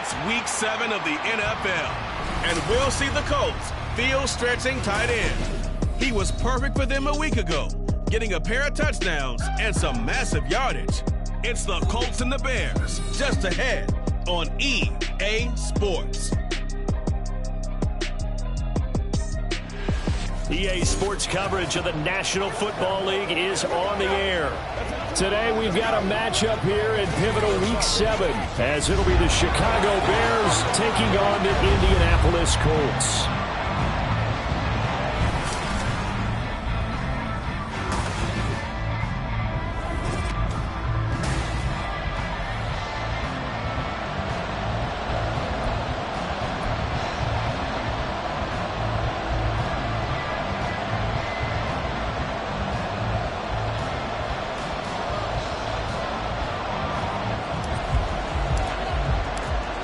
It's Week 7 of the NFL, and we'll see the Colts field-stretching tight end. He was perfect for them a week ago, getting a pair of touchdowns and some massive yardage. It's the Colts and the Bears, just ahead on EA Sports. EA Sports coverage of the National Football League is on the air. Today we've got a matchup here in pivotal Week 7, as it'll be the Chicago Bears taking on the Indianapolis Colts.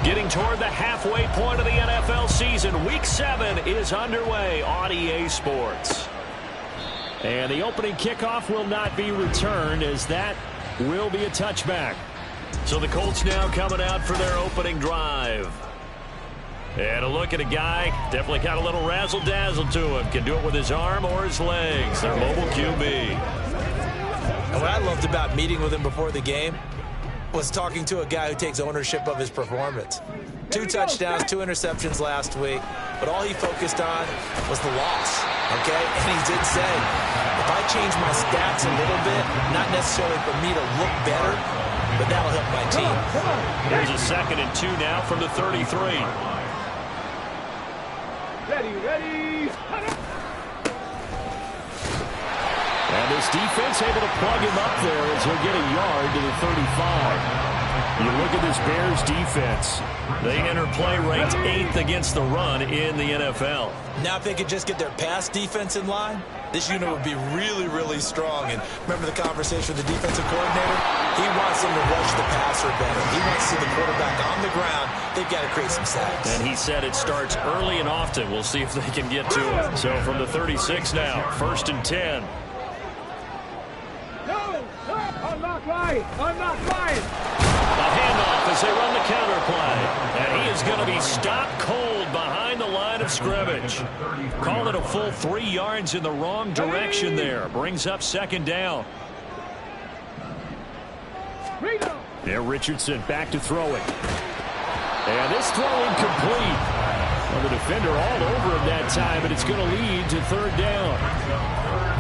Getting toward the halfway point of the NFL season, Week 7 is underway on EA Sports. And the opening kickoff will not be returned, as that will be a touchback. So the Colts now coming out for their opening drive. And a look at a guy, definitely got a little razzle-dazzle to him. Can do it with his arm or his legs. Their mobile QB. And what I loved about meeting with him before the game was talking to a guy who takes ownership of his performance. 2 touchdowns, 2 interceptions last week, but all he focused on was the loss, okay? And he did say, if I change my stats a little bit, not necessarily for me to look better, but that'll help my team. Here's a 2nd and 2 now from the 33. Ready. And this defense able to plug him up there as he'll get a yard to the 35. You look at this Bears defense. They enter play ranked 8th against the run in the NFL. Now if they could just get their pass defense in line, this unit would be really, really strong. And remember the conversation with the defensive coordinator? He wants them to rush the passer better. He wants to see the quarterback on the ground. They've got to create some sacks. And he said it starts early and often. We'll see if they can get to it. So from the 36 now, 1st and 10. I'm not lying. A handoff as they run the counter play. And he is going to be stopped cold behind the line of scrimmage. Call it a full 3 yards in the wrong direction there. Brings up 2nd down. There, Richardson back to throw it. And this throw incomplete. Well, the defender all over him that time, but it's going to lead to 3rd down.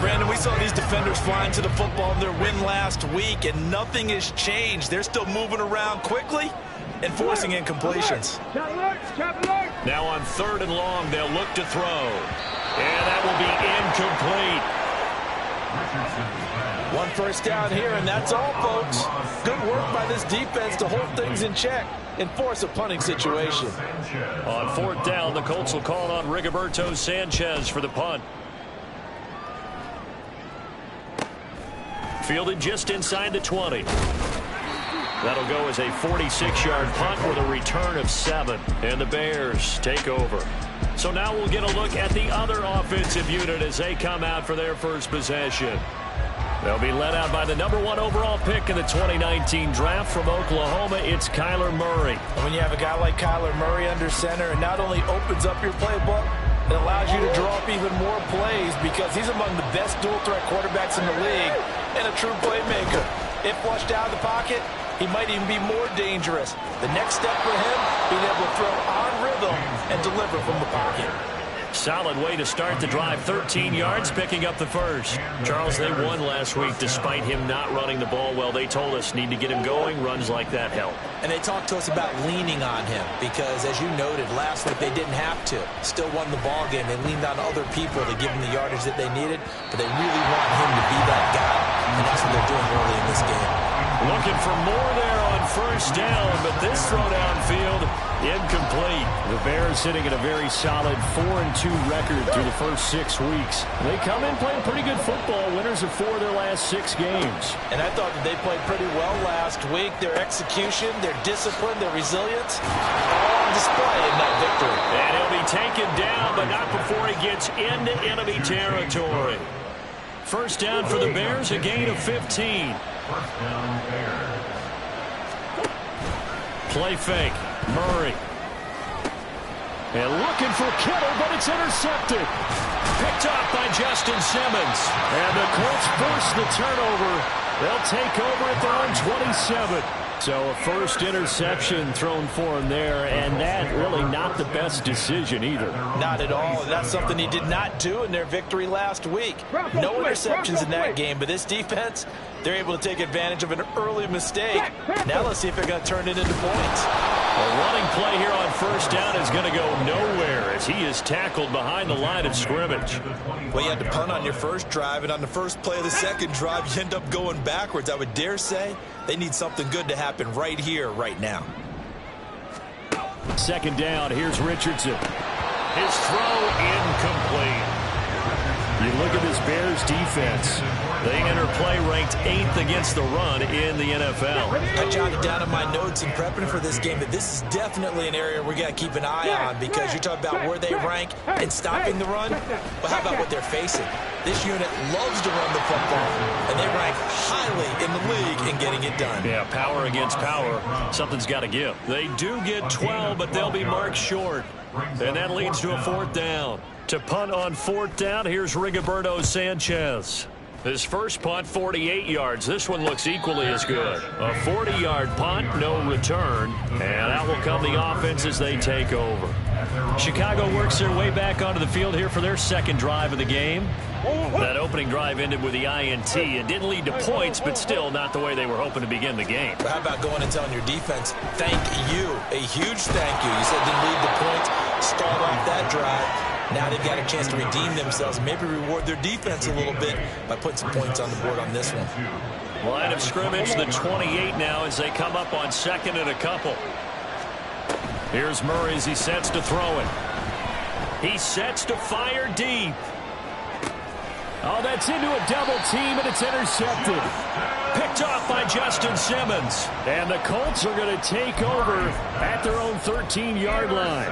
Brandon, we saw these defenders flying to the football in their win last week, and nothing has changed. They're still moving around quickly and forcing incompletions. Now on 3rd and long, they'll look to throw. And that will be incomplete. 1 first down here, and that's all, folks. Good work by this defense to hold things in check and force a punting situation. On 4th down, the Colts will call on Rigoberto Sanchez for the punt. Fielded just inside the 20. That'll go as a 46-yard punt with a return of 7. And the Bears take over. So now we'll get a look at the other offensive unit as they come out for their first possession. They'll be led out by the number 1 overall pick in the 2019 draft from Oklahoma. It's Kyler Murray. And when you have a guy like Kyler Murray under center, it not only opens up your playbook, it allows you to draw up even more plays because he's among the best dual-threat quarterbacks in the league and a true playmaker. If flushed out of the pocket, he might even be more dangerous. The next step for him, being able to throw on rhythm and deliver from the pocket. Solid way to start the drive. 13 yards, picking up the first. Charles, they won last week despite him not running the ball well. They told us need to get him going. Runs like that help. And they talked to us about leaning on him because, as you noted, last week they didn't have to. Still won the ball game. They leaned on other people to give them the yardage that they needed, but they really want him to be that guy, and that's what they're doing early in this game. Looking for more there on 1st down, but this throw downfield incomplete. The Bears sitting at a very solid 4-2 record through the first 6 weeks. They come in playing pretty good football, winners of 4 of their last 6 games. And I thought that they played pretty well last week. Their execution, their discipline, their resilience, all on display in that victory. And he'll be taken down, but not before he gets into enemy territory. 1st down for the Bears, a gain of 15. Play fake. Murray. And looking for Kittle, but it's intercepted. Picked off by Justin Simmons. And the Colts force the turnover. They'll take over at their own 27. So a first interception thrown for him there, and that really not the best decision either. Not at all. That's something he did not do in their victory last week. No interceptions in that game, but this defense, they're able to take advantage of an early mistake. Now let's see if they're going to turn it into points. A running play here on first down is going to go nowhere as he is tackled behind the line of scrimmage. Well, you had to punt on your first drive, and on the first play of the second drive, you end up going backwards. I would dare say they need something good to happen right here, right now. Second down, here's Richardson. His throw incomplete. You look at this Bears defense. They enter play ranked 8th against the run in the NFL. I jotted down in my notes in prepping for this game that this is definitely an area we got to keep an eye on, because you're talking about where they rank in stopping the run. But how about what they're facing? This unit loves to run the football, and they rank highly in the league in getting it done. Yeah, power against power. Something's got to give. They do get 12, but they'll be marked short. And that leads to a fourth down. To punt on fourth down, here's Rigoberto Sanchez. His first punt, 48 yards. This one looks equally as good. A 40-yard punt, no return. And out will come the offense as they take over. Chicago works their way back onto the field here for their second drive of the game. That opening drive ended with the INT. It didn't lead to points, but still not the way they were hoping to begin the game. But how about going and telling your defense, thank you, a huge thank you. You said didn't lead to points, start off that drive. Now they've got a chance to redeem themselves and maybe reward their defense a little bit by putting some points on the board on this one. Line of scrimmage, the 28 now as they come up on second and a couple. Here's Murray as he sets to throw it. He sets to fire deep. Oh, that's into a double team, and it's intercepted. Picked off by Justin Simmons. And the Colts are going to take over at their own 13-yard line.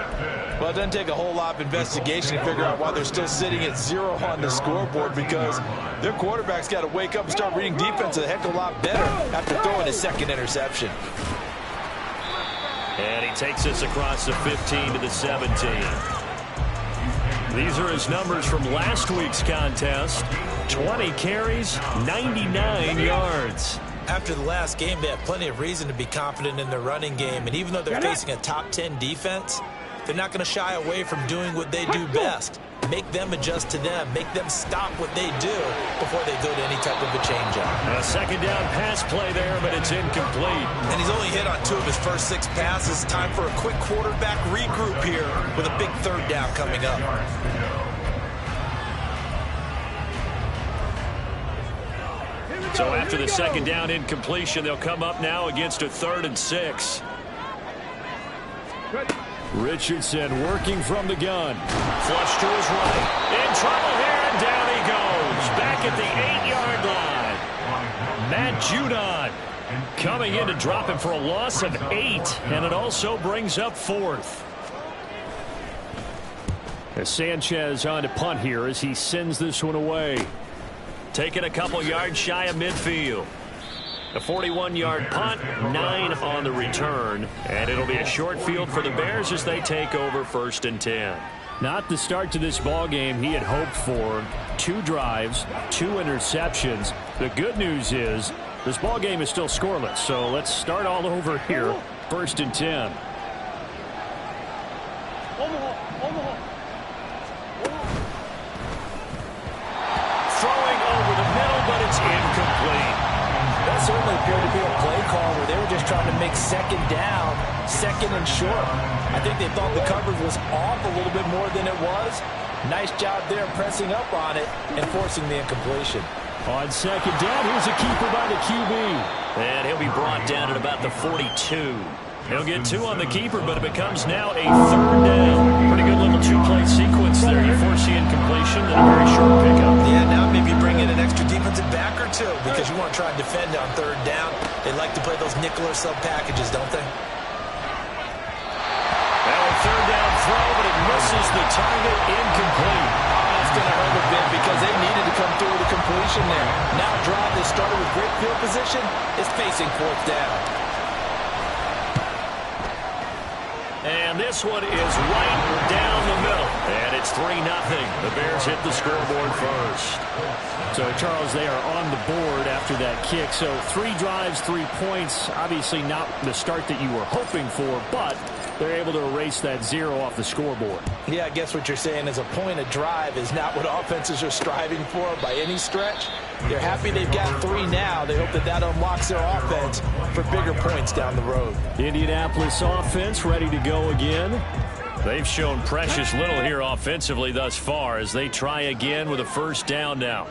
Well, it doesn't take a whole lot of investigation to figure out why they're still sitting at 0 on the scoreboard, because their quarterback's got to wake up and start reading defense a heck of a lot better after throwing his second interception. And he takes us across the 15 to the 17. These are his numbers from last week's contest. 20 carries, 99 yards. After the last game, they have plenty of reason to be confident in their running game. And even though they're facing a top 10 defense, they're not going to shy away from doing what they do best. Make them adjust to them. Make them stop what they do before they go to any type of a change-up. A second down pass play there, but it's incomplete. And he's only hit on 2 of his first 6 passes. Time for a quick quarterback regroup here with a big third down coming up. So after the second down incompletion, they'll come up now against a 3rd and 6. Richardson working from the gun. Flush to his right. In trouble here, and down he goes. Back at the 8-yard line. Matt Judon coming in to drop him for a loss of 8. And it also brings up 4th. As Sanchez on to punt here as he sends this one away. Taking a couple yards shy of midfield. A 41-yard punt, 9 on the return. And it'll be a short field for the Bears as they take over 1st and 10. Not the start to this ball game he had hoped for. 2 drives, 2 interceptions. The good news is this ball game is still scoreless. So let's start all over here. 1st and 10. Throwing over the middle, but it's incomplete. That certainly appeared to be a play call where they were just trying to make second down, second and short. I think they thought the coverage was off a little bit more than it was. Nice job there pressing up on it and forcing the incompletion. On second down, here's a keeper by the QB. And he'll be brought down at about the 42. He'll get 2 on the keeper, but it becomes now a 3rd down. Pretty good little 2-play sequence there. You force the incompletion and a very short pickup. Yeah, now maybe bring in an extra defensive back or 2 because you want to try and defend on 3rd down. They like to play those nickel or sub packages, don't they? Now a 3rd down throw, but it misses the target, incomplete. That's going to hurt a bit because they needed to come through with a completion there. Now a drive that started with great field position is facing 4th down. And this one is right down the middle. And it's 3-0. The Bears hit the scoreboard first. So, Charles, they are on the board after that kick. So 3 drives, 3 points. Obviously not the start that you were hoping for, but they're able to erase that 0 off the scoreboard. Yeah, I guess what you're saying is a point of drive is not what offenses are striving for by any stretch. They're happy they've got 3 now. They hope that that unlocks their offense for bigger points down the road. Indianapolis offense ready to go again. They've shown precious little here offensively thus far as they try again with a first down now.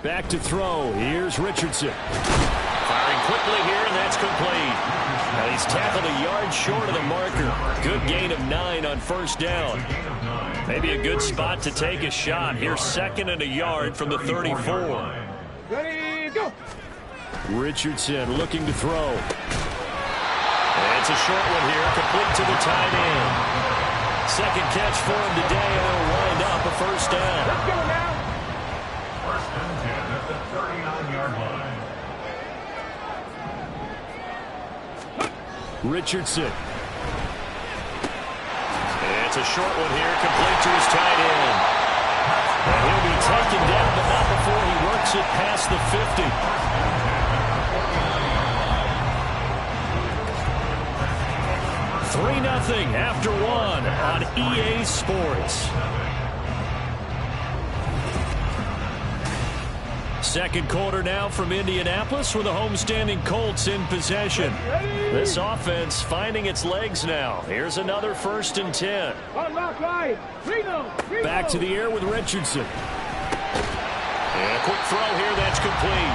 Back to throw. Here's Richardson. Firing quickly here, and that's complete. Now he's tackled a yard short of the marker. Good gain of 9 on first down. Maybe a good spot to take a shot. Here's 2nd and a yard from the 34. Ready, go. Richardson looking to throw. And it's a short one here, complete to the tight end. 2nd catch for him today, and he'll wind up a first down. Let's go now. First and 10 at the 39-yard line. Richardson. It's a short one here, complete to his tight end. And he'll be taken down, but not before he works it past the 50. 3-0 after 1 on EA Sports. Second quarter now from Indianapolis with the homestanding Colts in possession. This offense finding its legs now. Here's another 1st and 10. Unlock line. Back to the air with Richardson. And a quick throw here, that's complete.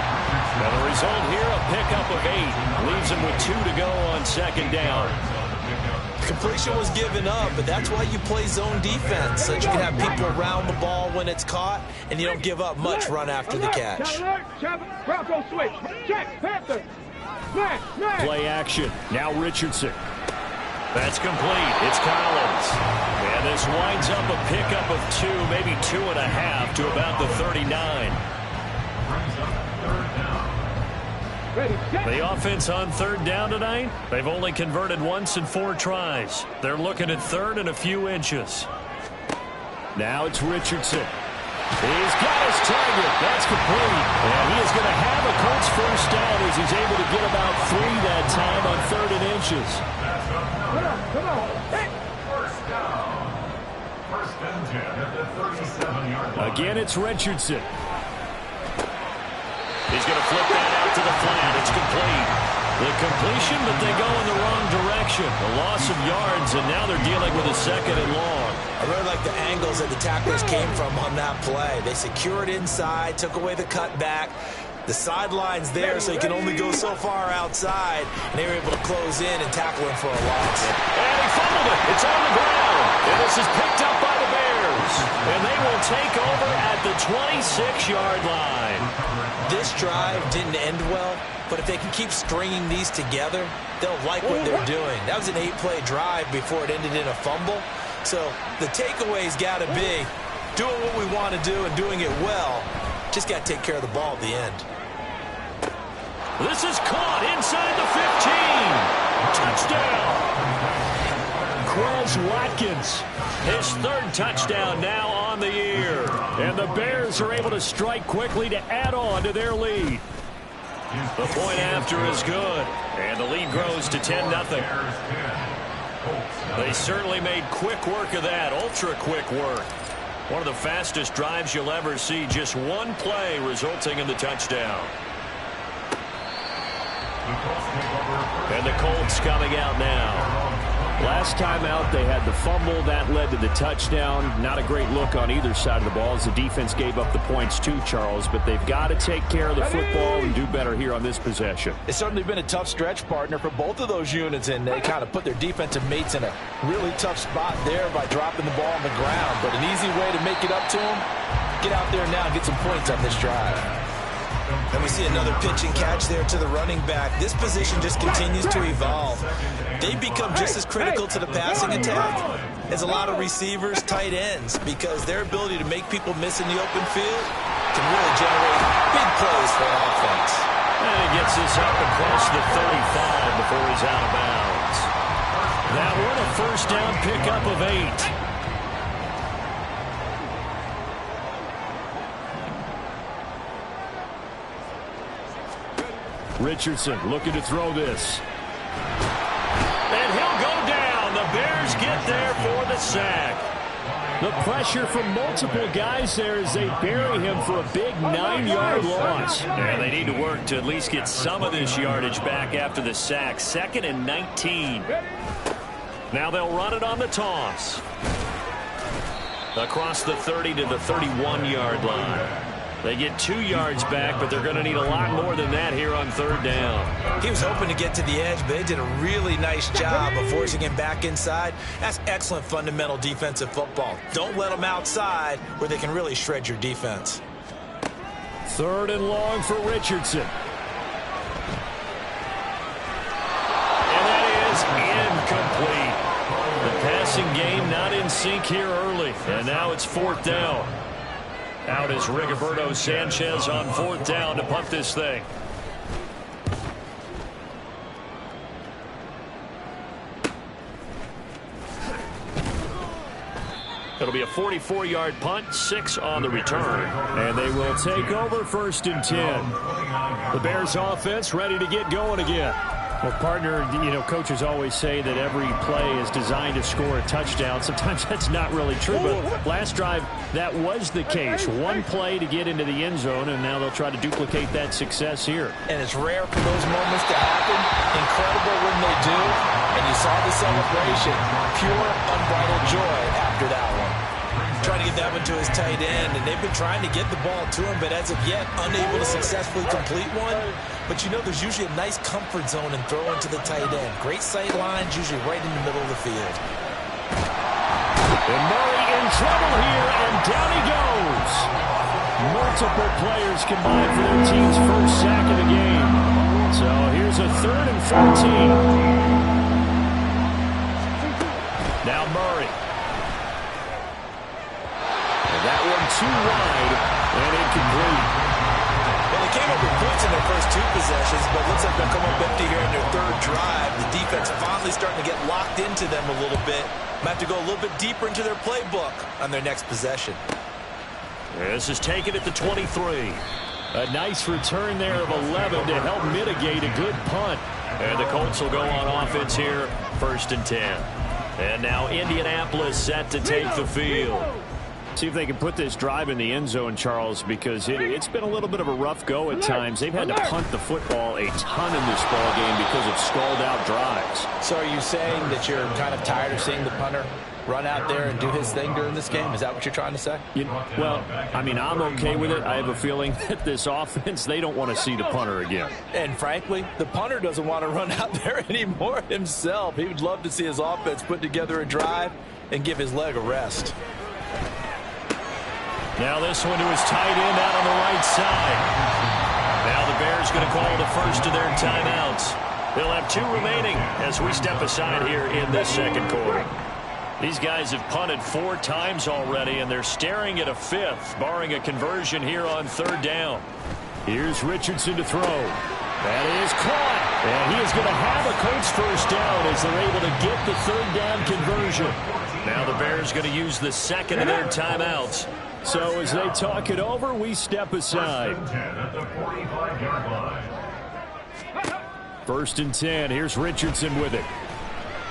Now the result here, a pickup of 8. Leaves him with 2 to go on 2nd down. Completion was given up, but that's why you play zone defense, so that you can have people around the ball when it's caught, and you don't give up much run after the catch. Bronco switch. Check. Panther. Play action. Now Richardson. That's complete. It's Collins. And this winds up a pickup of 2, maybe 2.5 to about the 39. The offense on 3rd down tonight, they've only converted once in 4 tries. They're looking at 3rd and a few inches. Now it's Richardson. He's got his target. That's complete. And he is going to have a Colts first down as he's able to get about 3 that time on 3rd and inches. Come on. Hey. First down. First and 10 at the 37-yard line. Again, it's Richardson. He's going to flip that out to the flat. It's complete. The completion, but they go in the wrong direction. A loss of yards, and now they're dealing with a 2nd and long. I really like the angles that the tacklers came from on that play. They secured inside, took away the cutback. The sideline's there, so you can only go so far outside, and they were able to close in and tackle him for a loss. And he fumbled it. It's on the ground. And this is picked up by the Bears. And they will take over at the 26-yard line. This drive didn't end well, but if they can keep stringing these together, they'll like what they're doing. That was an 8-play drive before it ended in a fumble. So the takeaway's got to be doing what we want to do and doing it well. Just got to take care of the ball at the end. This is caught inside the 15. Touchdown. Quez Watkins. His 3rd touchdown now on the year. And the Bears are able to strike quickly to add on to their lead. The point after is good. And the lead grows to 10-0. They certainly made quick work of that. Ultra quick work. One of the fastest drives you'll ever see. Just 1 play resulting in the touchdown. And the Colts coming out now. Last time out, they had the fumble. That led to the touchdown. Not a great look on either side of the ball as the defense gave up the points too, Charles. But they've got to take care of the football and do better here on this possession. It's certainly been a tough stretch, partner, for both of those units, and they kind of put their defensive mates in a really tough spot there by dropping the ball on the ground. But an easy way to make it up to them, get out there now and get some points on this drive. And we see another pitch and catch there to the running back. This position just continues to evolve. They've become just as critical to the passing attack as a lot of receivers, tight ends, because their ability to make people miss in the open field can really generate big plays for an offense. And he gets this up across the 35 before he's out of bounds. That one a first down pickup of 8. Richardson looking to throw this. And he'll go down. The Bears get there for the sack. The pressure from multiple guys there as they bury him for a big 9-yard loss. And they need to work to at least get some of this yardage back after the sack. 2nd and 19. Now they'll run it on the toss. Across the 30 to the 31-yard line. They get 2 yards back, but they're going to need a lot more than that here on 3rd down. He was hoping to get to the edge, but they did a really nice job of forcing him back inside. That's excellent fundamental defensive football. Don't let them outside where they can really shred your defense. 3rd and long for Richardson. And that is incomplete. The passing game not in sync here early, and now it's 4th down. Out is Rigoberto Sanchez on 4th down to punt this thing. It'll be a 44-yard punt, 6 on the return. And they will take over 1st and 10. The Bears offense ready to get going again. Well, partner, coaches always say that every play is designed to score a touchdown. Sometimes that's not really true, but last drive, that was the case. One play to get into the end zone, and now they'll try to duplicate that success here. And it's rare for those moments to happen. Incredible when they do. And you saw the celebration. Pure, unbridled joy after that one. Trying to get that one to his tight end, and they've been trying to get the ball to him, but as of yet, unable to successfully complete one. But there's usually a nice comfort zone in throwing to the tight end. Great sight lines, usually right in the middle of the field. And Murray in trouble here, and down he goes. Multiple players combined for their team's first sack of the game. So here's a 3rd and 14. Now Murray. That one too wide and incomplete. Well, they came up with points in their first 2 possessions, but looks like they'll come up empty here in their 3rd drive. The defense finally starting to get locked into them a little bit. Might have to go a little bit deeper into their playbook on their next possession. This is taken at the 23. A nice return there of 11 to help mitigate a good punt. And the Colts will go on offense here, 1st and 10. And now Indianapolis set to take the field. See if they can put this drive in the end zone, Charles, because it's been a little bit of a rough go at times. They've had to punt the football a ton in this ball game because of stalled-out drives. So are you saying that you're kind of tired of seeing the punter run out there and do his thing during this game? Is that what you're trying to say? I'm okay with it. I have a feeling that this offense, they don't want to see the punter again. And frankly, the punter doesn't want to run out there anymore himself. He would love to see his offense put together a drive and give his leg a rest. Now this one to his tight end out on the right side. Now the Bears going to call the first of their timeouts. They'll have 2 remaining as we step aside here in this 2nd quarter. These guys have punted 4 times already, and they're staring at a 5th, barring a conversion here on 3rd down. Here's Richardson to throw. That is caught. And he is going to have a Colts first down as they're able to get the 3rd down conversion. Now the Bears going to use the 2nd of their timeouts. So as they talk it over, we step aside. 1st and 10. Here's Richardson with it.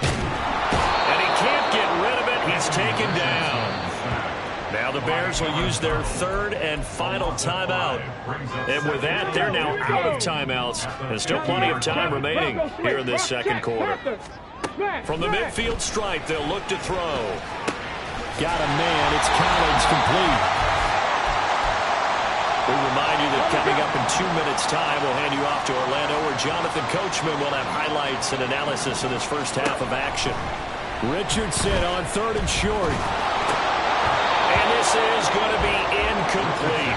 And he can't get rid of it. He's taken down. Now the Bears will use their 3rd and final timeout. And with that, they're now out of timeouts. There's still plenty of time remaining here in this 2nd quarter. From the midfield stripe, they'll look to throw. Got a man. It's Collins complete. We remind you that coming up in 2 minutes' time, we'll hand you off to Orlando, where Jonathan Coachman will have highlights and analysis of this first half of action. Richardson on 3rd and short. And this is going to be incomplete.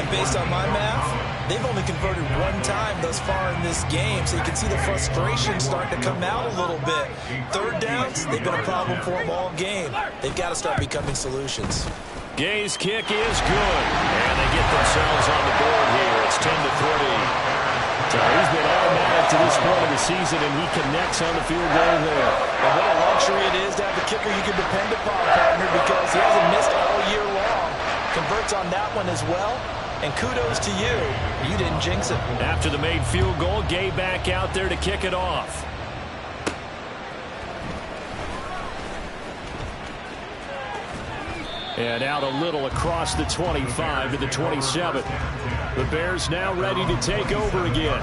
And based on my math, they've only converted 1 time thus far in this game, so you can see the frustration starting to come out a little bit. 3rd downs, they've been a problem for them all game. They've got to start becoming solutions. Gay's kick is good. And they get themselves on the board here. It's 10-3. So he's been automatic to this point of the season, and he connects on the field goal there. And what a luxury it is to have a kicker you can depend upon, partner, because he hasn't missed all year long. Converts on that one as well. And kudos to you. You didn't jinx it. After the made field goal, Gay back out there to kick it off. And out a little across the 25 to the 27. The Bears now ready to take over again.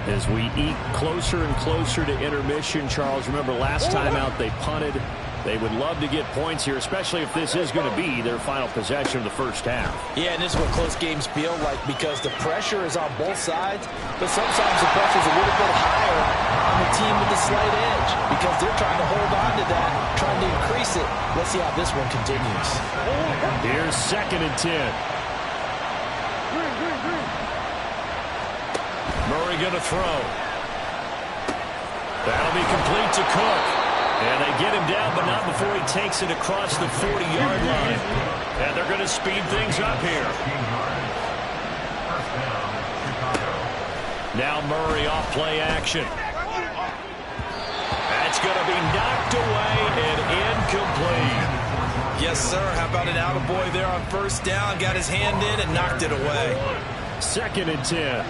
As we eke closer and closer to intermission, Charles, remember last time out they punted. They would love to get points here, especially if this is going to be their final possession of the first half. Yeah, and this is what close games feel like because the pressure is on both sides, but sometimes the pressure is a little bit higher on the team with the slight edge because they're trying to hold on to that, trying to increase it. Let's see how this one continues. Here's 2nd and 10. Murray going to throw. That'll be complete to Cook. And they get him down, but not before he takes it across the 40-yard line. And they're going to speed things up here. Now Murray off play action. That's going to be knocked away and incomplete. Yes, sir. How about an attaboy there on first down? Got his hand in and knocked it away. 2nd and 10.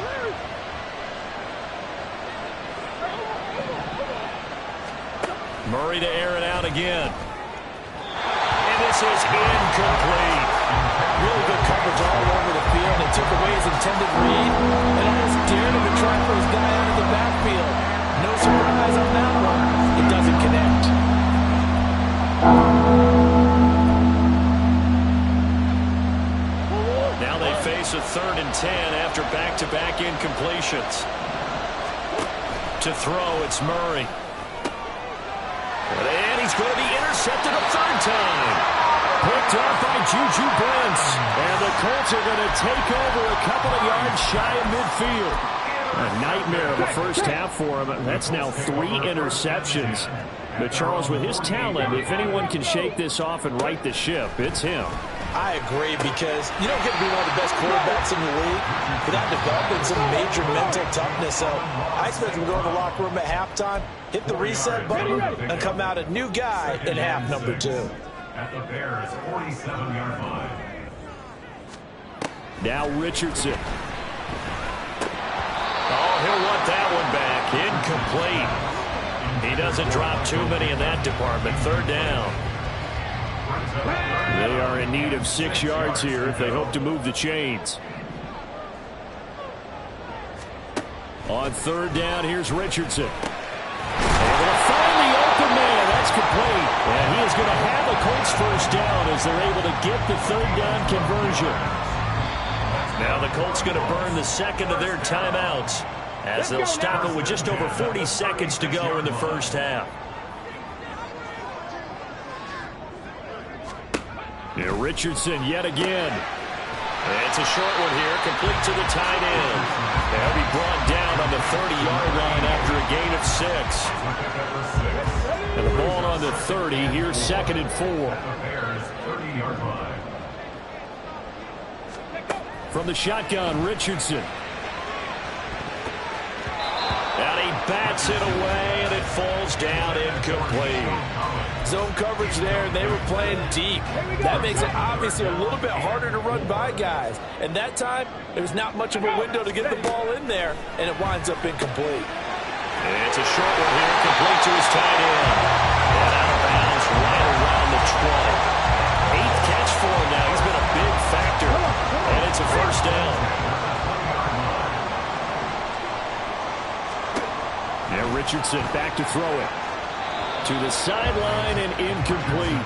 Murray to air it out again. And this is incomplete. Really good coverage all over the field. It took away his intended read and almost dared him to try for his guy out of the backfield. No surprise on that one. It doesn't connect. Now they face a 3rd and 10 after back-to-back incompletions. To throw, it's Murray. And he's going to be intercepted a 3rd time. Picked up by Juju Brents. And the Colts are going to take over a couple of yards shy of midfield. A nightmare of a first half for him. That's now 3 interceptions. But Charles, with his talent, if anyone can shake this off and right the ship, it's him. I agree because you don't get to be one of the best quarterbacks in the league without developing some major mental toughness. So I expect him to go in the locker room at halftime, hit the reset button, and come out a new guy in half number 2. At the Bears' 47-yard line. Now Richardson. Oh, he'll want that one back. Incomplete. He doesn't drop too many in that department. 3rd down. They are in need of 6 yards here if they hope to move the chains. On 3rd down, here's Richardson. Able to find the open man. That's complete. And he is going to have a Colts first down as they're able to get the 3rd down conversion. Now the Colts going to burn the 2nd of their timeouts as they'll stop it with just over 40 seconds to go in the first half. Now Richardson yet again. And it's a short one here, complete to the tight end. They'll be brought down on the 30-yard line after a gain of 6. And the ball on the 30, here's 2nd and 4. From the shotgun, Richardson. And he bats it away, and it falls down incomplete. Zone coverage there, and they were playing deep. That makes it obviously a little bit harder to run by guys. And that time, there was not much of a window to get the ball in there, and it winds up incomplete. And it's a short one here, complete to his tight end. And out of bounds right around the 20. 8th catch for him now. He's been a big factor. And it's a first down. Now Richardson back to throw it. To the sideline and incomplete.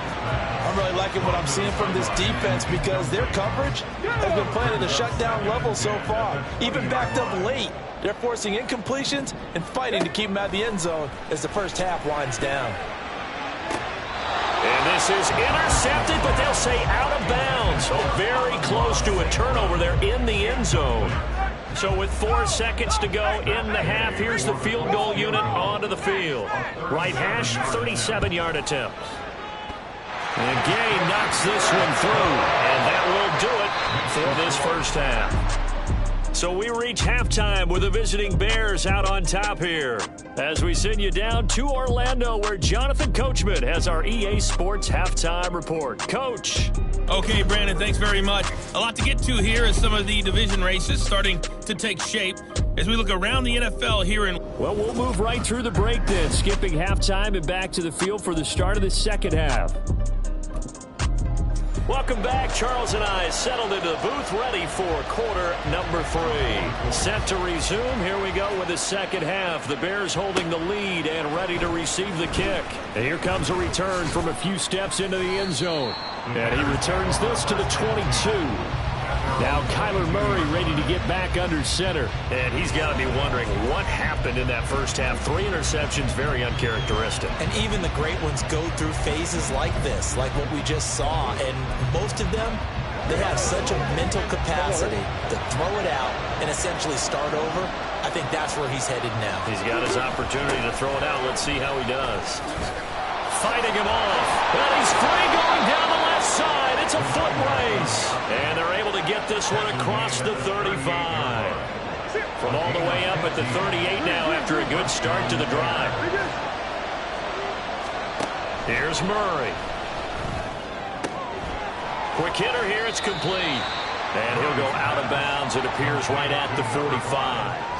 I'm really liking what I'm seeing from this defense because their coverage has been playing at a shutdown level so far. Even backed up late, they're forcing incompletions and fighting to keep them out of the end zone as the first half winds down. And this is intercepted, but they'll say out of bounds. So very close to a turnover there in the end zone. So with 4 seconds to go in the half, here's the field goal unit onto the field. Right hash, 37-yard attempt. And Gay knocks this one through, and that will do it for this first half. So we reach halftime with the visiting Bears out on top here as we send you down to Orlando where Jonathan Coachman has our EA Sports halftime report. Coach. Okay, Brandon, thanks very much. A lot to get to here as some of the division races starting to take shape as we look around the NFL here in... Well, we'll move right through the break then, skipping halftime and back to the field for the start of the second half. Welcome back. Charles and I settled into the booth, ready for quarter number 3. Set to resume. Here we go with the second half. The Bears holding the lead and ready to receive the kick. And here comes a return from a few steps into the end zone. And he returns this to the 22. Now Kyler Murray ready to get back under center. And he's got to be wondering what happened in that first half. 3 interceptions, very uncharacteristic. And even the great ones go through phases like this, like what we just saw. And most of them, they have such a mental capacity to throw it out and essentially start over. I think that's where he's headed now. He's got his opportunity to throw it out. Let's see how he does. Fighting him off. And he's free going down the left side. It's a foot race. And they're able to get this one across the 35. From all the way up at the 38 now after a good start to the drive. Here's Murray. Quick hitter here. It's complete. And he'll go out of bounds. It appears right at the 45.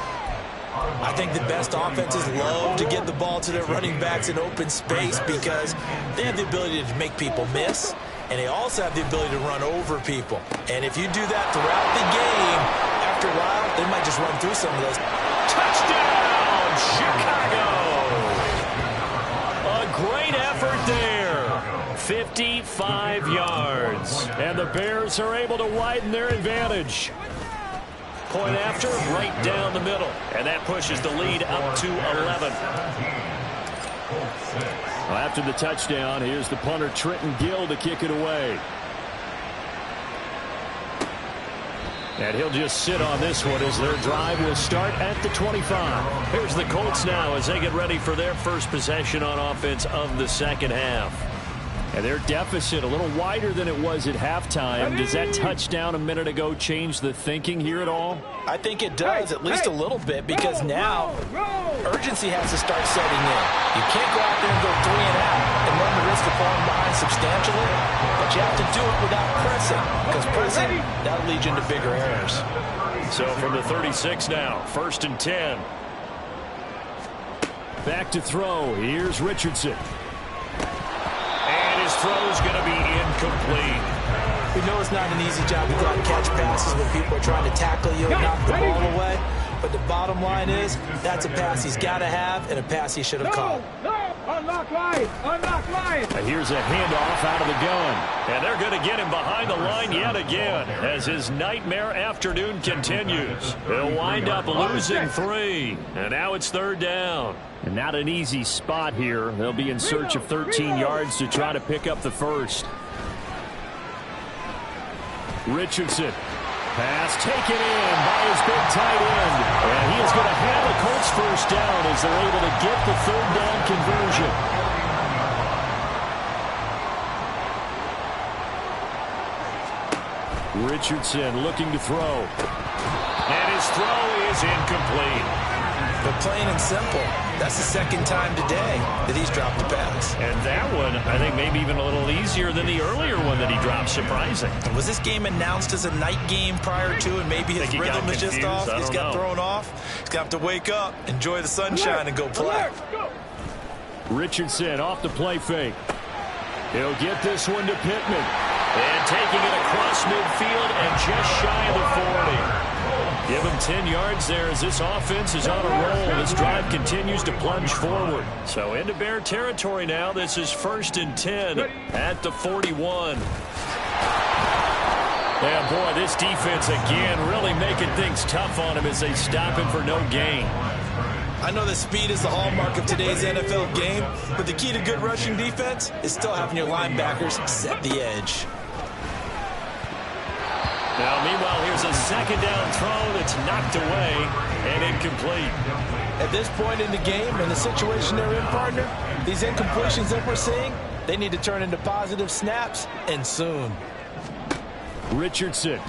I think the best offenses love to get the ball to their running backs in open space because they have the ability to make people miss, and they also have the ability to run over people. And if you do that throughout the game, after a while, they might just run through some of those. Touchdown, Chicago! A great effort there. 55 yards. And the Bears are able to widen their advantage. Point after, right down the middle. And that pushes the lead up to 11. Well, after the touchdown, here's the punter, Trenton Gill, to kick it away. And he'll just sit on this one as their drive will start at the 25. Here's the Colts now as they get ready for their first possession on offense of the second half. And their deficit a little wider than it was at halftime. Does that touchdown a minute ago change the thinking here at all? I think it does, at least a little bit, because now urgency has to start setting in. You can't go out there and go 3 and out and run the risk of falling behind substantially, but you have to do it without pressing, because pressing, that'll lead you into bigger errors. So from the 36 now, 1st and 10. Back to throw. Here's Richardson. His throw's going to be incomplete. We know it's not an easy job to go out and catch passes when people are trying to tackle you and knock the ball away. But the bottom line is, that's a pass he's got to have and a pass he should have caught. Unlock line! Unlock line! And here's a handoff out of the gun. And they're going to get him behind the line yet again as his nightmare afternoon continues. He'll wind up losing 3. And now it's 3rd down. And not an easy spot here. They'll be in search of 13 yards to try to pick up the first. Richardson. Pass taken in by his big tight end. And he is going to have the Colts first down as they're able to get the 3rd down conversion. Richardson looking to throw. And his throw is incomplete. But plain and simple, that's the 2nd time today that he's dropped a pass. And that one, I think, maybe even a little easier than the earlier one that he dropped. Surprising. Was this game announced as a night game prior to, and maybe his rhythm is just off? He's got thrown off. He's going to have to wake up, enjoy the sunshine, and go play. Richardson off the play fake. He'll get this one to Pittman. And taking it across midfield and just shy of the 40. Give him 10 yards there as this offense is on a roll. This drive continues to plunge forward. So into Bear territory now. This is 1st and 10 at the 41. And boy, this defense again really making things tough on him as they stop him for no gain. I know that speed is the hallmark of today's NFL game, but the key to good rushing defense is still having your linebackers set the edge. Now, meanwhile, here's a 2nd down throw that's knocked away and incomplete. At this point in the game and the situation they're in, partner, these incompletions that we're seeing, They need to turn into positive snaps, and soon. Richardson.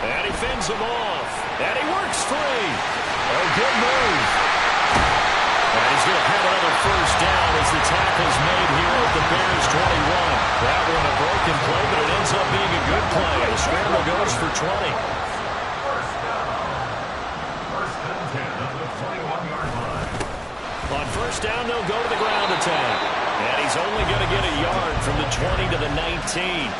And he fends him off. And he works free. A good move. And he's going to have another first down as the tackle's made here at the Bears 21. That one a broken play, but it ends up being a good play. The scramble goes for 20. First and 10 at the 21-yard line. On first down, they'll go to the ground attack. And he's only going to get a yard from the 20 to the 19.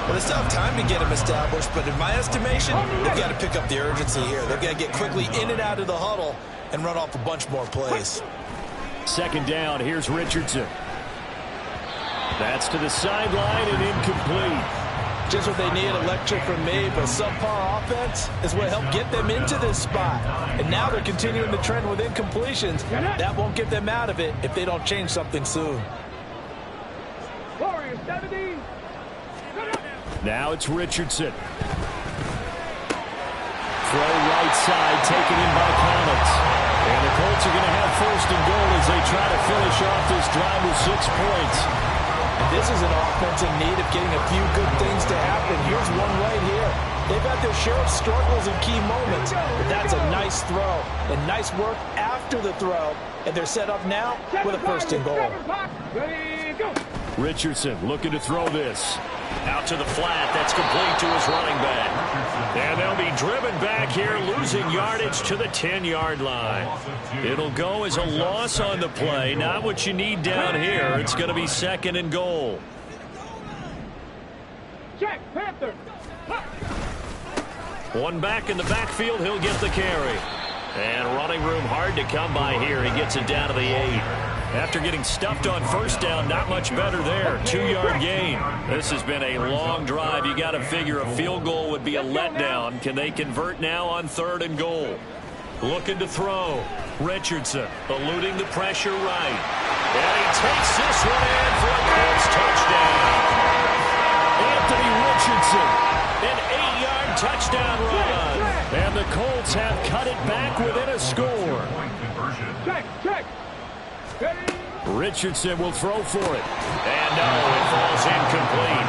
Well, they still have time to get him established, but in my estimation, they've got to pick up the urgency here. They've got to get quickly in and out of the huddle and run off a bunch more plays. Second down, here's Richardson. That's to the sideline and incomplete. Just what they need, a lecture from me, but subpar offense is what helped get them into this spot. And now they're continuing the trend with incompletions. That won't get them out of it if they don't change something soon. Warriors 70. Now it's Richardson. Throw right side, taken in by Collins. And the Colts are going to have first and goal as they try to finish off this drive with 6 points. And this is an offense in need of getting a few good things to happen. Here's one right here. They've had their share of struggles in key moments, but that's a nice throw. And nice work after the throw. And they're set up now with a first and goal. Richardson looking to throw this. Out to the flat. That's complete to his running back. And they'll be driven back here, losing yardage to the 10-yard line. It'll go as a loss on the play. Not what you need down here. It's going to be second and goal. Check, Panther. One back in the backfield. He'll get the carry. And running room hard to come by here. He gets it down to the 8. After getting stuffed on first down, not much better there. 2-yard gain. This has been a long drive. You got to figure a field goal would be a letdown. Can they convert now on third and goal? Looking to throw. Richardson eluding the pressure right. And he takes this one in for a Colts touchdown. Anthony Richardson, an 8-yard touchdown run. And the Colts have cut it back within a score. Check. Richardson will throw for it. And no, it falls incomplete.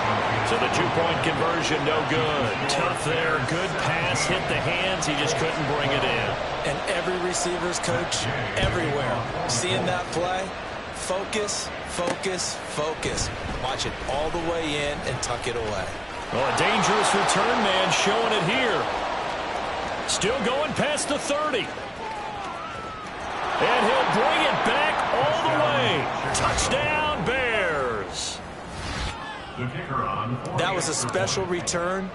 So the 2-point conversion, no good. Tough there, good pass, hit the hands. He just couldn't bring it in. And every receiver's coach everywhere. Seeing that play, focus. Watch it all the way in and tuck it away. Well, a dangerous return man showing it here. Still going past the 30. And he'll bring it back all the way. Touchdown, Bears. That was a special return,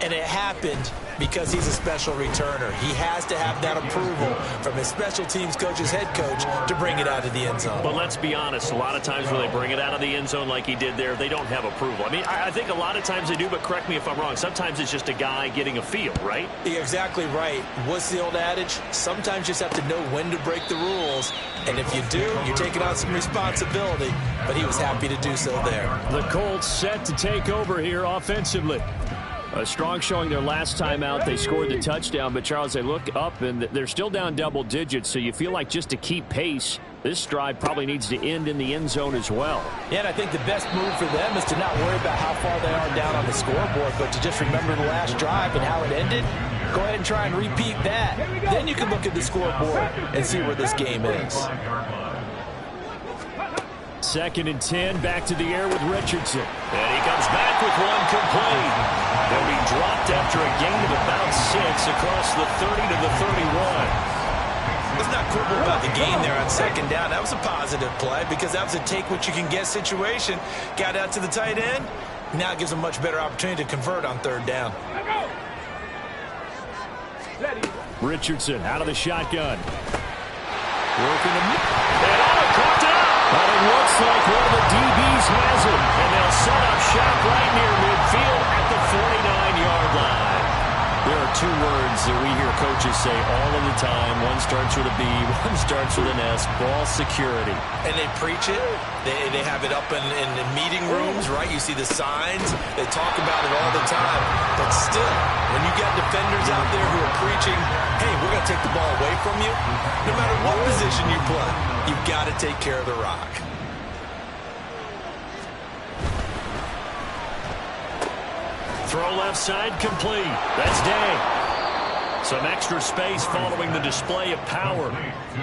and it happened because he's a special returner. He has to have that approval from his special teams coach's head coach to bring it out of the end zone. But let's be honest, a lot of times when they bring it out of the end zone like he did there, they don't have approval. I mean, I think a lot of times they do, but correct me if I'm wrong. Sometimes it's just a guy getting a feel, right? You're exactly right. What's the old adage? Sometimes you just have to know when to break the rules. And if you do, you're taking on some responsibility. But he was happy to do so there. The Colts set to take over here offensively. A strong showing their last time out. They scored the touchdown, but Charles, they look up and they're still down double digits, so you feel like just to keep pace, this drive probably needs to end in the end zone as well. Yeah, and I think the best move for them is to not worry about how far they are down on the scoreboard, but to just remember the last drive and how it ended. Go ahead and try and repeat that. Then you can look at the scoreboard and see where this game is. Second and 10, back to the air with Richardson. And he comes back with one complete. They'll be dropped after a gain of about 6 across the 30 to the 31. Let's not quibble about the gain there on second down. That was a positive play because that was a take-what-you-can-get situation. Got out to the tight end. Now it gives them a much better opportunity to convert on third down. Richardson out of the shotgun. Working him. And caught out. But it looks like one of the DBs has him. And they'll set up shop right near midfield at the 49-yard line. There are 2 words that we hear coaches say all of the time. One starts with a B, one starts with an S. Ball security. And they preach it. They have it up in meeting rooms, right? You see the signs. They talk about it all the time. But still, when you got defenders out there who are preaching, hey, we're going to take the ball away from you, no matter what position you play, you've got to take care of the rock. Throw left side complete. That's Day. Some extra space following the display of power.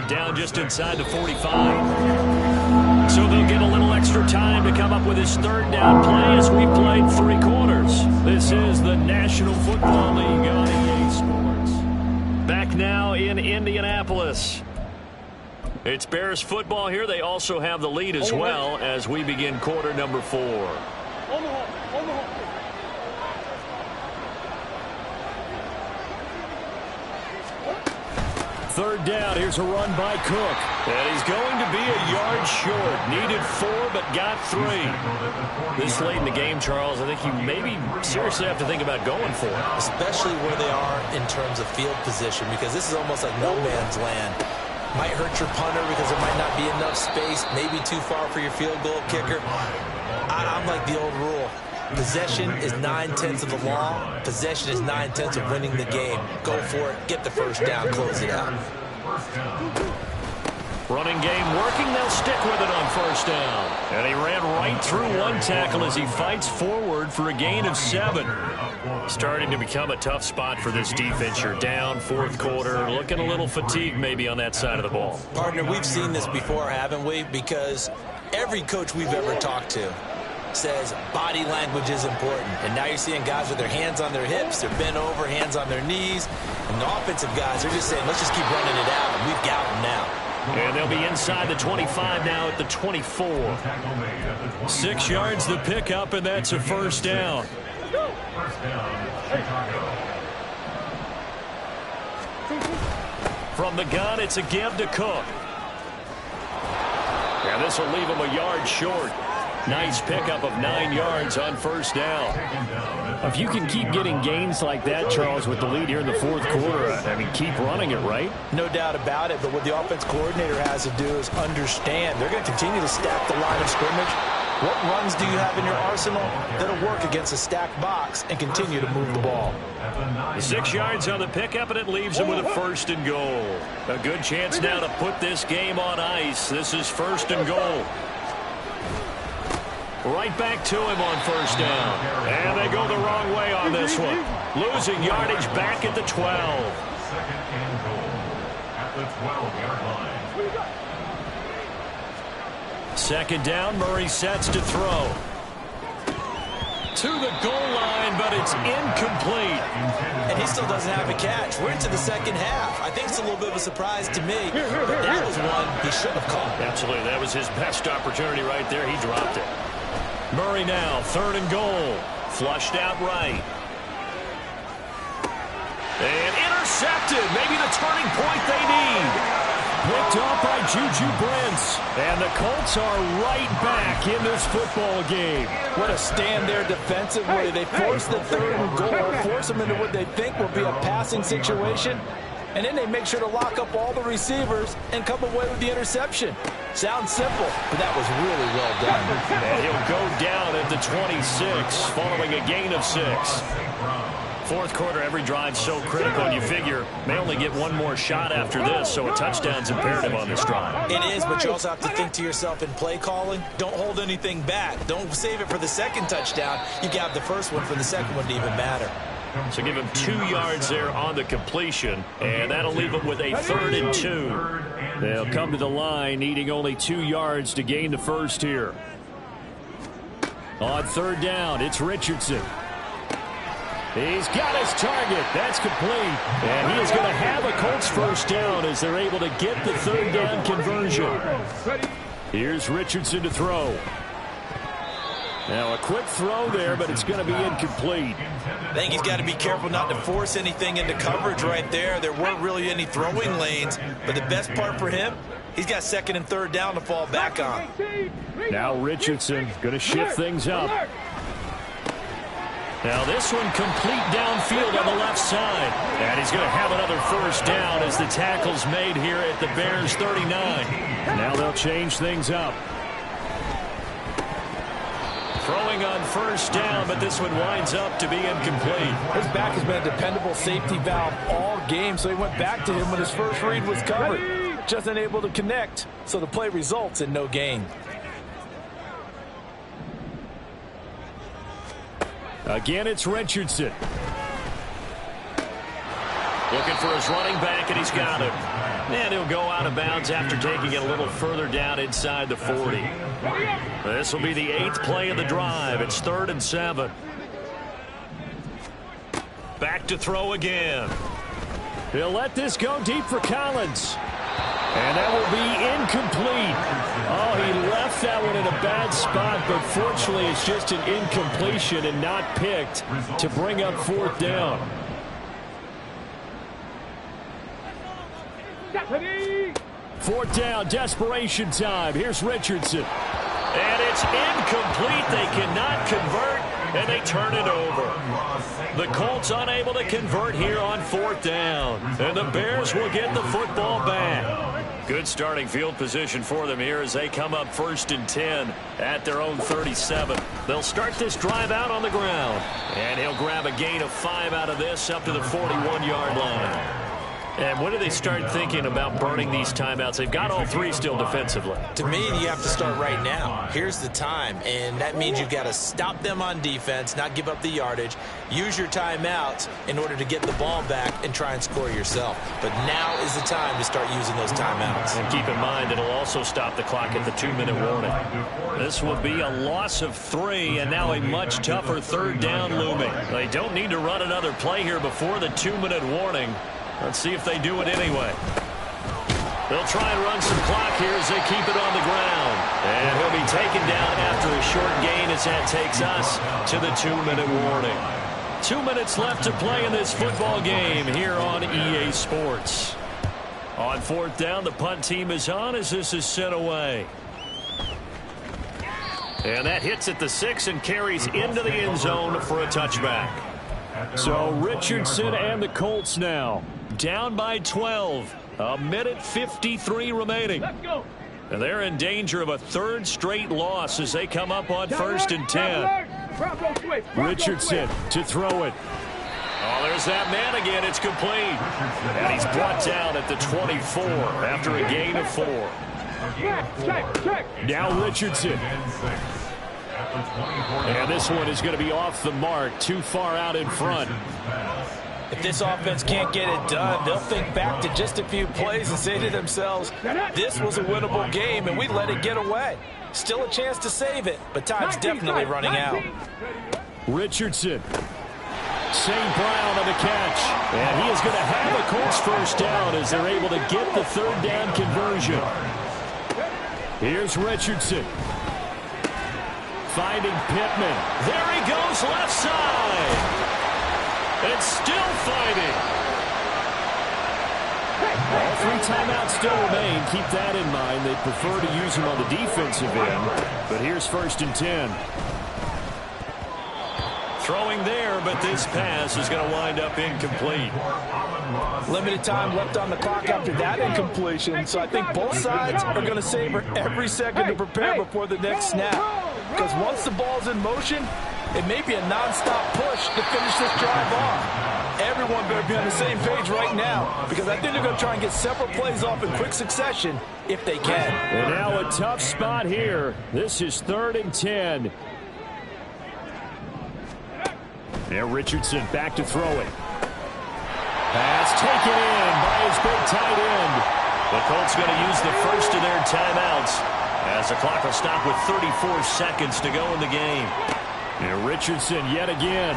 Down just inside the 45. So they'll get a little extra time to come up with his third down play as we played 3 quarters. This is the National Football League on EA Sports. Back now in Indianapolis. It's Bears football here. They also have the lead as well as we begin quarter number 4. Third down. Here's a run by Cook. And he's going to be a yard short. Needed 4, but got 3. This late in the game, Charles, I think you maybe seriously have to think about going for it. Especially where they are in terms of field position, because this is almost like no man's land. Might hurt your punter because there might not be enough space, maybe too far for your field goal kicker. I'm like the old rule. Possession is 9/10 of the law. Possession is 9/10 of winning the game. Go for it. Get the first down. Close it out. Running game working. They'll stick with it on first down. And he ran right through one tackle as he fights forward for a gain of 7. Starting to become a tough spot for this defense. You're down, 4th quarter. Looking a little fatigued maybe on that side of the ball. Partner, we've seen this before, haven't we? Because every coach we've ever talked to says body language is important. And now you're seeing guys with their hands on their hips, they're bent over, hands on their knees. And the offensive guys are just saying, let's just keep running it out, and we've got them now. And they'll be inside the 25 now at the 24. 6 yards the pickup, and that's a first down. From the gun, it's a give to Cook. Yeah, this will leave him a yard short. Nice pickup of 9 yards on first down. If you can keep getting gains like that, Charles, with the lead here in the 4th quarter, I mean, keep running it, right? No doubt about it, but what the offense coordinator has to do is understand they're going to continue to stack the line of scrimmage. What runs do you have in your arsenal that'll work against a stacked box and continue to move the ball? 6 yards on the pickup, and it leaves him with a 1st and goal. A good chance now to put this game on ice. This is 1st and goal. Right back to him on first down. And they go the wrong way on this one. Losing yardage back at the 12. 2nd and goal at the 12-yard line. 2nd down, Murray sets to throw. To the goal line, but it's incomplete. And he still doesn't have a catch. We're into the 2nd half. I think it's a little bit of a surprise to me, but that was one he should have caught. Absolutely, that was his best opportunity right there. He dropped it. Murray now, 3rd and goal. Flushed out right. And intercepted. Maybe the turning point they need. Picked off by Juju Brents. And the Colts are right back in this football game. What a stand there defensively. They force the 3rd and goal, force them into what they think will be a passing situation. And then they make sure to lock up all the receivers and come away with the interception. Sounds simple, but that was really well done. And he'll go down at the 26 following a gain of 6. 4th quarter, every drive so critical, and you figure may only get one more shot after this, so a touchdown's imperative on this drive. It is, but you also have to think to yourself in play calling, don't hold anything back. Don't save it for the 2nd touchdown. You got the 1st one for the 2nd one to even matter. So give him 2 yards there on the completion, and that'll leave him with a 3rd and 2. They'll come to the line needing only 2 yards to gain the 1st here. On 3rd down, it's Richardson. He's got his target. That's complete. And he is going to have a Colts 1st down as they're able to get the 3rd down conversion. Here's Richardson to throw. Now a quick throw there, but it's going to be incomplete. I think he's got to be careful not to force anything into coverage right there. There weren't really any throwing lanes, but the best part for him, he's got 2nd and 3rd down to fall back on. Now Richardson going to shift things up. Now this one complete downfield on the left side. And he's going to have another 1st down as the tackle's made here at the Bears 39. Now they'll change things up. Throwing on 1st down, but this one winds up to be incomplete. His back has been a dependable safety valve all game, so he went back to him when his first read was covered. Just unable to connect, so the play results in no gain. Again, it's Richardson. Looking for his running back, and he's got him. And he'll go out of bounds after taking it a little further down inside the 40. This will be the 8th play of the drive. It's 3rd and 7. Back to throw again. He'll let this go deep for Collins. And that will be incomplete. Oh, he left that one in a bad spot, but fortunately it's just an incompletion and not picked to bring up 4th down. Fourth down, desperation time. Here's Richardson. And it's incomplete. They cannot convert, and they turn it over. The Colts unable to convert here on 4th down. And the Bears will get the football back. Good starting field position for them here as they come up 1st and 10 at their own 37. They'll start this drive out on the ground. And he'll grab a gain of 5 out of this up to the 41-yard line. And when do they start thinking about burning these timeouts? They've got all 3 still defensively. To me, you have to start right now. Here's the time, and that means you've got to stop them on defense, not give up the yardage, use your timeouts in order to get the ball back and try and score yourself. But now is the time to start using those timeouts. And keep in mind, it'll also stop the clock at the 2-minute warning. This will be a loss of 3, and now a much tougher 3rd down looming. They don't need to run another play here before the 2-minute warning. Let's see if they do it anyway. They'll try and run some clock here as they keep it on the ground. And he'll be taken down after a short gain as that takes us to the 2-minute warning. 2 minutes left to play in this football game here on EA Sports. On 4th down, the punt team is on as this is sent away. And that hits at the 6 and carries into the end zone for a touchback. So Richardson and the Colts now down by 12. 1:53 remaining. And they're in danger of a 3rd straight loss as they come up on 1st and 10. Richardson to throw it. Oh, there's that man again. It's complete. And he's brought down at the 24 after a gain of 4. Now Richardson. And this one is going to be off the mark, too far out in front. If this offense can't get it done, they'll think back to just a few plays and say to themselves, this was a winnable game and we let it get away. Still a chance to save it, but time's definitely running out. Richardson. St. Brown on the catch. And he is going to have a Colts 1st down as they're able to get the 3rd down conversion. Here's Richardson. Finding Pittman. There he goes, left side. And still fighting. All 3 timeouts still remain. Keep that in mind. They prefer to use them on the defensive end. But here's 1st and 10. Throwing there, but this pass is going to wind up incomplete. Limited time left on the clock after that incompletion, so I think both sides are going to savor every second to prepare before the next snap. Because once the ball's in motion, it may be a nonstop push to finish this drive off. Everyone better be on the same page right now, because I think they're going to try and get several plays off in quick succession if they can. And now a tough spot here. This is 3rd and 10. Now Richardson back to throw it. Pass taken in by his big tight end. The Colts going to use the first of their timeouts as the clock will stop with 34 seconds to go in the game. And Richardson yet again.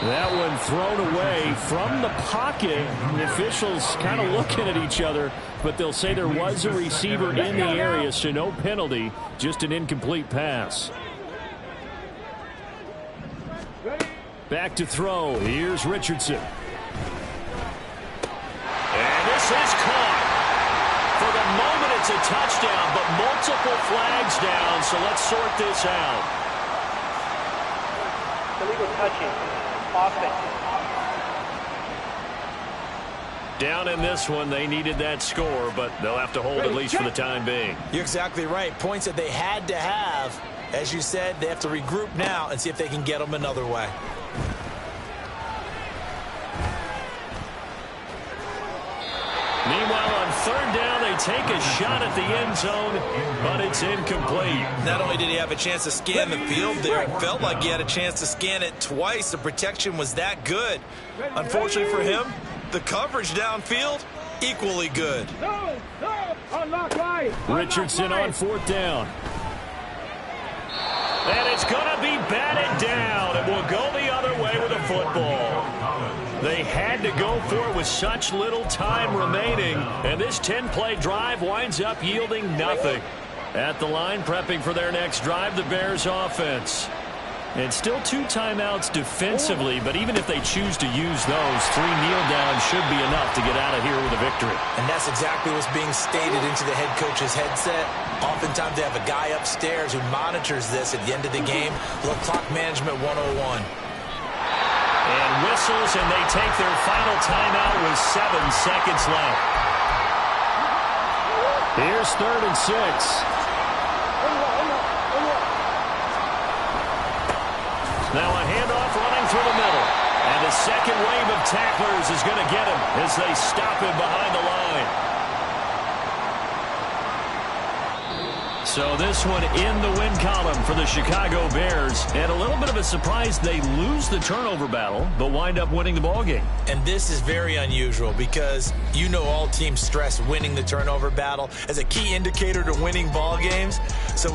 That one thrown away from the pocket. The officials kind of looking at each other, but they'll say there was a receiver in the area, so no penalty, just an incomplete pass. Back to throw. Here's Richardson. And this is caught. For the moment, it's a touchdown, but multiple flags down, so let's sort this out. Illegal touching. Offense. Down in this one, they needed that score, but they'll have to hold at least for the time being. You're exactly right. Points that they had to have. As you said, they have to regroup now and see if they can get them another way. Meanwhile, on third down, they take a shot at the end zone, but it's incomplete. Not only did he have a chance to scan the field there, it felt like he had a chance to scan it twice. The protection was that good. Unfortunately for him, the coverage downfield, equally good. Richardson on fourth down. And it's going to be batted down. It will go the other way with a football. They had to go for it with such little time remaining. And this 10-play drive winds up yielding nothing. At the line, prepping for their next drive, the Bears offense. And still 2 timeouts defensively, but even if they choose to use those, 3 kneel downs should be enough to get out of here with a victory. And that's exactly what's being stated into the head coach's headset. Oftentimes they have a guy upstairs who monitors this at the end of the game. Little clock management 101. And whistles, and they take their final timeout with 7 seconds left. Here's 3rd and 6. Now a handoff running through the middle. And a second wave of tacklers is going to get him as they stop him behind the line. So this one in the win column for the Chicago Bears. And a little bit of a surprise, they lose the turnover battle, but wind up winning the ballgame. And this is very unusual because you know all teams stress winning the turnover battle as a key indicator to winning ball games. So